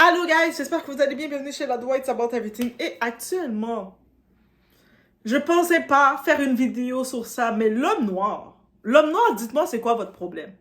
Allô guys, j'espère que vous allez bien, bienvenue chez la Doua, It's About Everything. Et actuellement, je pensais pas faire une vidéo sur ça, mais l'homme noir, dites-moi c'est quoi votre problème?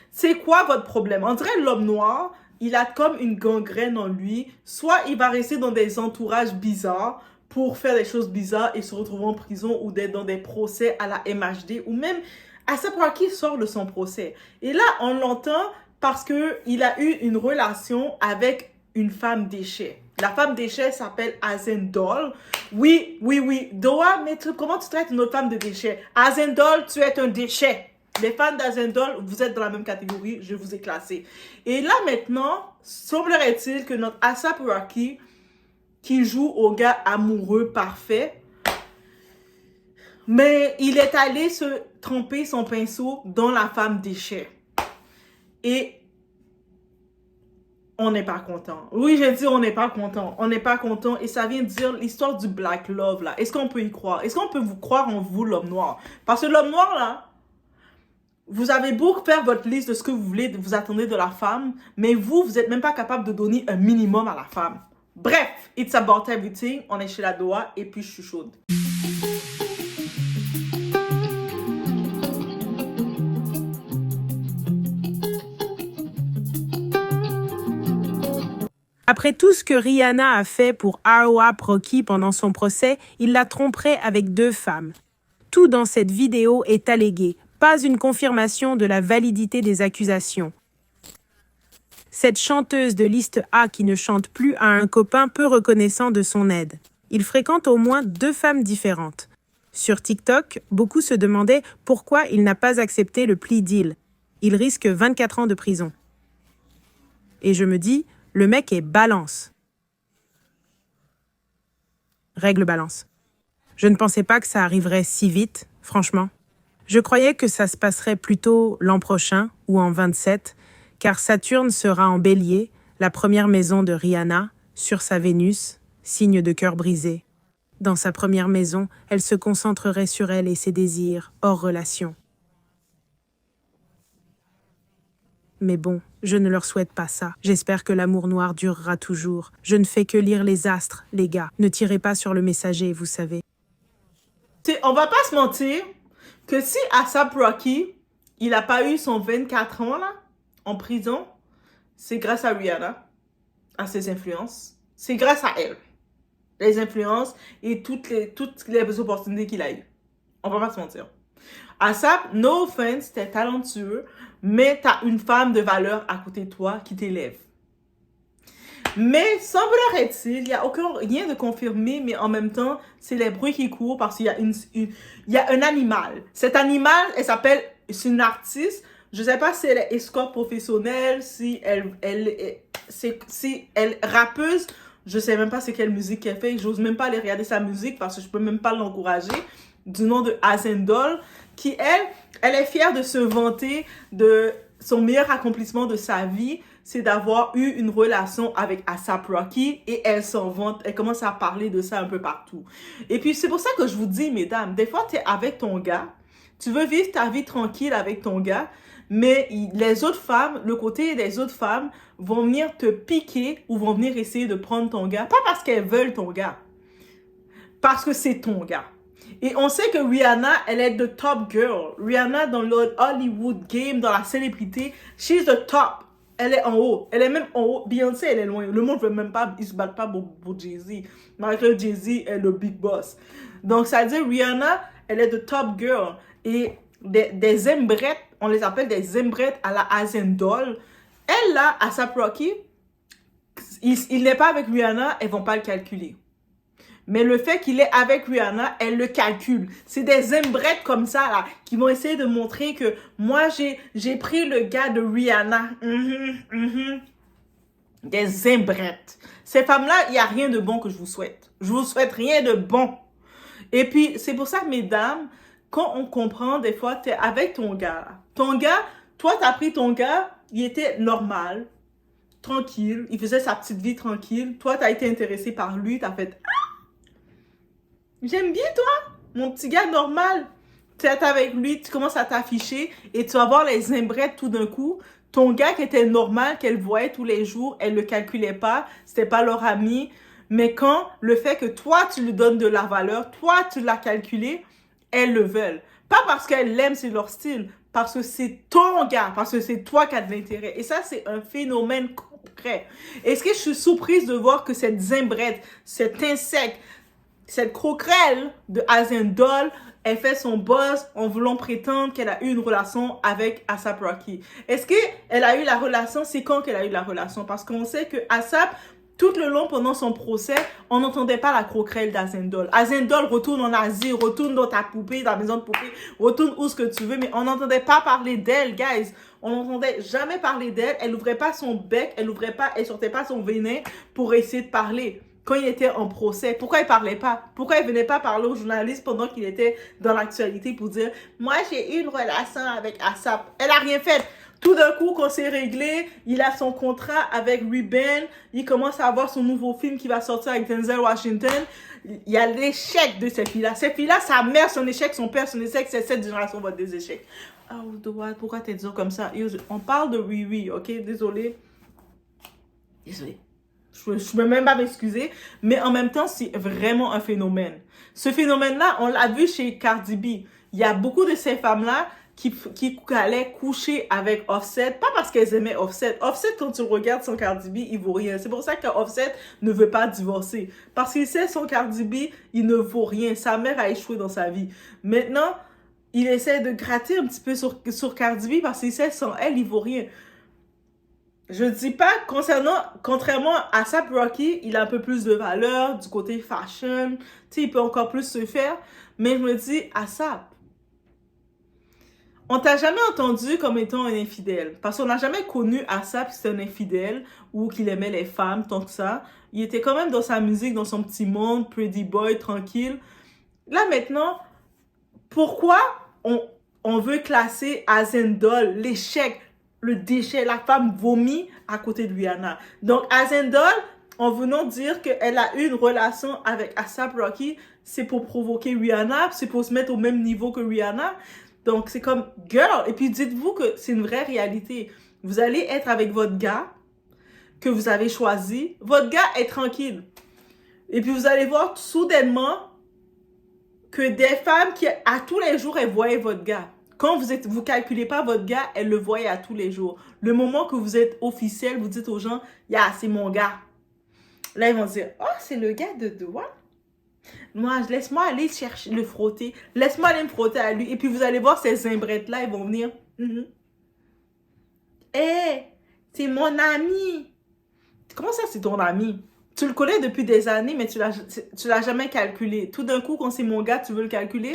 C'est quoi votre problème? On dirait l'homme noir, il a comme une gangrène en lui, soit il va rester dans des entourages bizarres pour faire des choses bizarres et se retrouver en prison ou d'être dans des procès à la MHD ou même ASAP Rocky sort de son procès. Et là, on l'entend parce qu'il a eu une relation avec une femme déchet. La femme déchet s'appelle Azendol. Oui. Doa, mais comment tu traites une autre femme de déchet? Azendol, tu es un déchet. Les fans d'Azendol, vous êtes dans la même catégorie, je vous ai classé. Et là maintenant, semblerait-il que notre ASAP Rocky, qui joue au gars amoureux parfait, mais il est allé se tremper son pinceau dans la femme déchet. Et on n'est pas content. Oui, j'ai dit on n'est pas content. On n'est pas content. Et ça vient de dire l'histoire du Black Love, là. Est-ce qu'on peut y croire? Est-ce qu'on peut vous croire en vous, l'homme noir? Parce que l'homme noir, là, vous avez beau faire votre liste de ce que vous voulez, vous attendez de la femme, mais vous n'êtes même pas capable de donner un minimum à la femme. Bref, it's about everything. On est chez la Doua et puis je suis chaude. Après tout ce que Rihanna a fait pour ASAP Rocky pendant son procès, il la tromperait avec 2 femmes. Tout dans cette vidéo est allégué, pas une confirmation de la validité des accusations. Cette chanteuse de liste A qui ne chante plus a un copain peu reconnaissant de son aide. Il fréquente au moins 2 femmes différentes. Sur TikTok, beaucoup se demandaient pourquoi il n'a pas accepté le plea deal. Il risque 24 ans de prison. Et je me dis, le mec est balance. Règle balance. Je ne pensais pas que ça arriverait si vite, franchement. Je croyais que ça se passerait plutôt l'an prochain ou en 27, car Saturne sera en Bélier, la première maison de Rihanna, sur sa Vénus, signe de cœur brisé. Dans sa première maison, elle se concentrerait sur elle et ses désirs, hors relation. Mais bon, je ne leur souhaite pas ça. J'espère que l'amour noir durera toujours. Je ne fais que lire les astres, les gars. Ne tirez pas sur le messager, vous savez. On va pas se mentir que si ASAP Rocky, il a pas eu son 24 ans là, en prison, c'est grâce à Rihanna, à ses influences. C'est grâce à elle. Les influences et toutes les opportunités qu'il a eues. On va pas se mentir. ASAP, no offense, t'es talentueux, mais t'as une femme de valeur à côté de toi qui t'élève. Mais semblerait-il, il n'y a rien de confirmé, mais en même temps, c'est les bruits qui courent parce qu'il y a il y a un animal. Cet animal, c'est une artiste. Je ne sais pas si elle est escorte professionnelle, si elle rappeuse. Je ne sais même pas c'est quelle musique qu'elle fait. J'ose même pas aller regarder sa musique parce que je peux même pas l'encourager. Du nom de Azendol, qui elle est fière de se vanter de son meilleur accomplissement de sa vie, c'est d'avoir eu une relation avec ASAP Rocky et elle s'en vante, elle commence à parler de ça un peu partout. Et puis c'est pour ça que je vous dis, mesdames, des fois tu es avec ton gars, tu veux vivre ta vie tranquille avec ton gars, mais les autres femmes, le côté des autres femmes vont venir te piquer ou vont venir essayer de prendre ton gars, pas parce qu'elles veulent ton gars, parce que c'est ton gars. Et on sait que Rihanna, elle est the top girl. Rihanna, dans le Hollywood game, dans la célébrité, she's the top. Elle est en haut. Elle est même en haut. Beyoncé, elle est loin. Le monde ne veut même pas, ils se battent pas pour Jay-Z. Malgré que Jay-Z est le big boss. Donc, ça veut dire Rihanna, elle est the top girl. Et des zembrettes, on les appelle des zembrettes à la Azendol. Elle, là, ASAP Rocky, il n'est pas avec Rihanna, elles vont pas le calculer. Mais le fait qu'il est avec Rihanna, elle le calcule. C'est des zembrettes comme ça, là, qui vont essayer de montrer que moi, j'ai pris le gars de Rihanna. Des zembrettes. Ces femmes-là, il n'y a rien de bon que je vous souhaite. Je vous souhaite rien de bon. Et puis, c'est pour ça, mesdames, quand on comprend, des fois, tu es avec ton gars. Ton gars, toi, tu as pris ton gars, il était normal, tranquille, il faisait sa petite vie tranquille. Toi, tu as été intéressé par lui, tu as fait... J'aime bien toi, mon petit gars normal. Tu es avec lui, tu commences à t'afficher et tu vas voir les zimbrettes tout d'un coup. Ton gars qui était normal, qu'elle voyait tous les jours, elle le calculait pas, c'était pas leur ami. Mais quand le fait que toi, tu lui donnes de la valeur, toi, tu l'as calculé, elles le veulent. Pas parce qu'elles l'aiment, c'est leur style, parce que c'est ton gars, parce que c'est toi qui as de l'intérêt. Et ça, c'est un phénomène concret. Est-ce que je suis surprise de voir que cette zimbrette, cet insecte, cette croquerelle de Azendol, elle fait son buzz en voulant prétendre qu'elle a eu une relation avec A$AP Rocky. Est-ce qu'elle a eu la relation? C'est quand qu'elle a eu la relation? Parce qu'on sait que A$AP, tout le long pendant son procès, on n'entendait pas la croquerelle d'Azendol. Azendol, retourne en Asie, retourne dans ta poupée, dans la maison de poupée, retourne où ce que tu veux, mais on n'entendait pas parler d'elle, guys. On n'entendait jamais parler d'elle. Elle n'ouvrait pas son bec, elle sortait pas son venin pour essayer de parler. Quand il était en procès, pourquoi il parlait pas? Pourquoi il venait pas parler aux journalistes pendant qu'il était dans l'actualité pour dire « Moi, j'ai eu une relation avec A$AP ». Elle a rien fait. Tout d'un coup, quand c'est réglé, il a son contrat avec Ray-Ban, il commence à avoir son nouveau film qui va sortir avec Denzel Washington. Il y a l'échec de cette fille-là. Cette fille-là, sa mère, son échec, son père, son échec, c'est cette génération va des échecs. Oh, pourquoi t'es dur comme ça? On parle de Riri, ok? Désolé. Je ne peux même pas m'excuser, mais en même temps, c'est vraiment un phénomène. Ce phénomène-là, on l'a vu chez Cardi B. Il y a beaucoup de ces femmes-là qui allaient coucher avec Offset, pas parce qu'elles aimaient Offset. Offset, quand tu regardes son Cardi B, il vaut rien. C'est pour ça que Offset ne veut pas divorcer. Parce qu'il sait son Cardi B, il ne vaut rien. Sa mère a échoué dans sa vie. Maintenant, il essaie de gratter un petit peu sur Cardi B parce qu'il sait sans elle, il vaut rien. Je dis pas, contrairement à A$AP Rocky, il a un peu plus de valeur du côté fashion, tu sais, il peut encore plus se faire, mais je me dis, A$AP, on t'a jamais entendu comme étant un infidèle, parce qu'on n'a jamais connu A$AP qui c'était un infidèle, ou qu'il aimait les femmes, tant que ça. Il était quand même dans sa musique, dans son petit monde, pretty boy, tranquille. Là, maintenant, pourquoi on veut classer Azendol, l'échec, le déchet, la femme vomit à côté de Rihanna. Donc, Azendol, en venant dire qu'elle a eu une relation avec A$AP Rocky, c'est pour provoquer Rihanna, c'est pour se mettre au même niveau que Rihanna. Donc, c'est comme, girl, et puis dites-vous que c'est une vraie réalité. Vous allez être avec votre gars que vous avez choisi. Votre gars est tranquille. Et puis, vous allez voir soudainement que des femmes qui, à tous les jours, elles voyaient votre gars. Quand vous calculez pas votre gars, elle le voyait à tous les jours. Le moment que vous êtes officiel, vous dites aux gens, c'est mon gars. Là, ils vont dire, oh, c'est le gars de Doua. Moi, laisse-moi aller chercher, le frotter. Laisse-moi aller me frotter à lui. Et puis, vous allez voir ces zimbrettes-là, ils vont venir. C'est mon ami. Comment ça, c'est ton ami? Tu le connais depuis des années, mais tu l'as jamais calculé. Tout d'un coup, quand c'est mon gars, tu veux le calculer?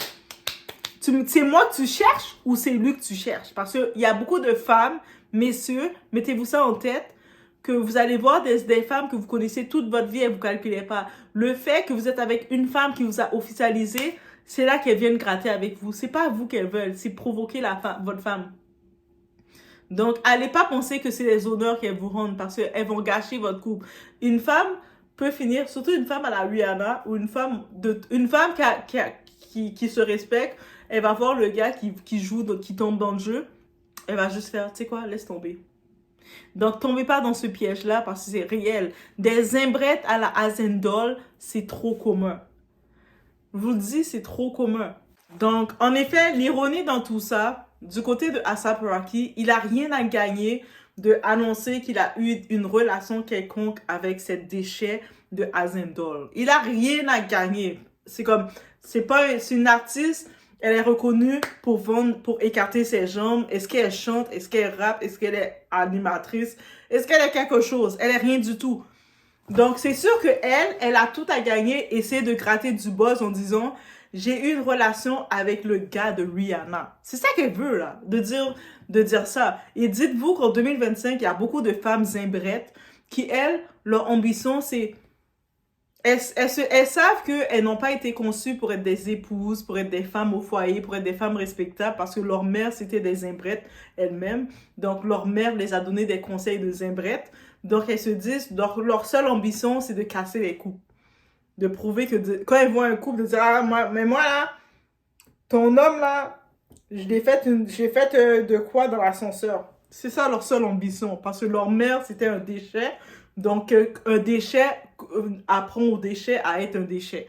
C'est moi que tu cherches ou c'est lui que tu cherches? Parce qu'il y a beaucoup de femmes, messieurs, mettez-vous ça en tête, que vous allez voir des femmes que vous connaissez toute votre vie et vous ne calculez pas. Le fait que vous êtes avec une femme qui vous a officialisé, c'est là qu'elles viennent gratter avec vous. C'est pas vous qu'elles veulent, c'est provoquer votre femme. Donc, allez pas penser que c'est les honneurs qu'elles vous rendent parce qu'elles vont gâcher votre couple. Une femme peut finir, surtout une femme à la Rihanna ou une femme qui se respecte, elle va voir le gars qui tombe dans le jeu, elle va juste faire, tu sais quoi, laisse tomber. Donc, tombez pas dans ce piège-là parce que c'est réel. Des zimbrettes à la Azendol, c'est trop commun. Je vous le dis, c'est trop commun. Donc, en effet, l'ironie dans tout ça, du côté de A$AP Rocky, il a rien à gagner de annoncer qu'il a eu une relation quelconque avec cette déchet de Azendol. Il a rien à gagner. C'est comme, c'est une artiste, elle est reconnue pour vendre, pour écarter ses jambes. Est-ce qu'elle chante? Est-ce qu'elle rappe? Est-ce qu'elle est animatrice? Est-ce qu'elle est quelque chose? Elle est rien du tout. Donc, c'est sûr que elle a tout à gagner, essayer de gratter du buzz en disant j'ai eu une relation avec le gars de Rihanna. C'est ça qu'elle veut, là, de dire ça. Et dites-vous qu'en 2025, il y a beaucoup de femmes zimbrettes qui, elles, leur ambition, c'est elles savent qu'elles n'ont pas été conçues pour être des épouses, pour être des femmes au foyer, pour être des femmes respectables, parce que leur mère, c'était des zimbrettes elles-mêmes. Donc, leur mère les a donné des conseils de zimbrettes. Donc, elles se disent, leur seule ambition, c'est de casser les couples. De prouver que, quand elles voient un couple, de dire, mais moi, là, ton homme, là, j'ai fait de quoi dans l'ascenseur? C'est ça leur seule ambition. Parce que leur mère, c'était un déchet. Donc, un déchet apprend au déchet à être un déchet.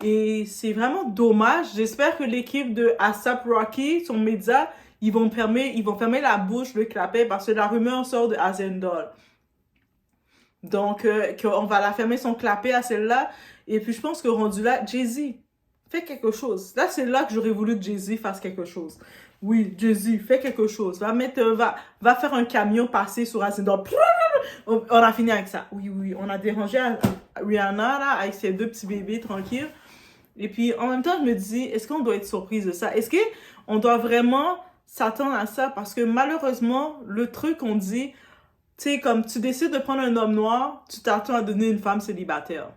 Et c'est vraiment dommage. J'espère que l'équipe de A$AP Rocky, son média, ils vont fermer la bouche de Clapet parce que la rumeur sort de Azendol. Donc, on va la fermer son clapet à celle-là. Et puis, je pense que rendu là, Jay-Z, fais quelque chose. Là, c'est là que j'aurais voulu que Jay-Z fasse quelque chose. Oui, Jay-Z, fais quelque chose. Va faire un camion passer sur Azendol. On a fini avec ça. Oui, on a dérangé Rihanna, là, avec ses deux petits bébés tranquilles. Et puis, en même temps, je me dis, est-ce qu'on doit être surprise de ça? Est-ce qu'on doit vraiment s'attendre à ça? Parce que malheureusement, le truc qu'on dit, tu sais, comme tu décides de prendre un homme noir, tu t'attends à donner une femme célibataire.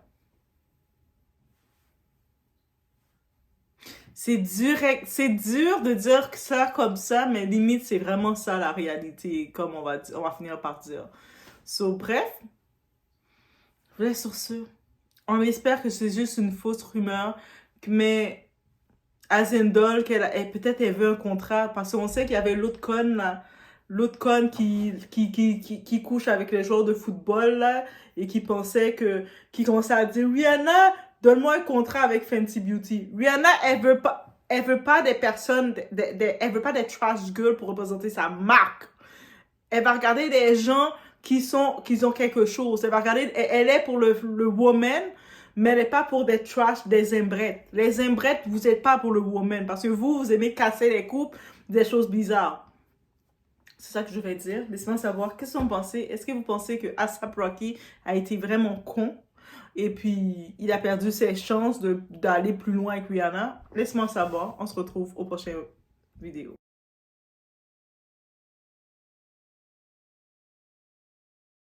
C'est dur de dire ça comme ça, mais limite, c'est vraiment ça la réalité, comme on va finir par dire. So, bref, sur ce, on espère que c'est juste une fausse rumeur, mais Azendol, peut-être elle veut un contrat, parce qu'on sait qu'il y avait l'autre conne, là, l'autre conne qui couche avec les joueurs de football, là, et qui commençait à dire, Rihanna, donne-moi un contrat avec Fenty Beauty. Rihanna, elle veut pas des personnes, elle veut pas des trash girls pour représenter sa marque. Elle va regarder des gens qui ont quelque chose. Elle va regarder, elle est pour le woman, mais elle n'est pas pour des trash, des imbrettes. Les imbrettes, vous n'êtes pas pour le woman, parce que vous aimez casser les coupes, des choses bizarres. C'est ça que je vais dire. Laissez-moi savoir, qu'est-ce que vous pensez? Est-ce que vous pensez que A$AP Rocky a été vraiment con? Et puis, il a perdu ses chances d'aller plus loin avec Rihanna? Laisse-moi savoir. On se retrouve au prochain vidéo.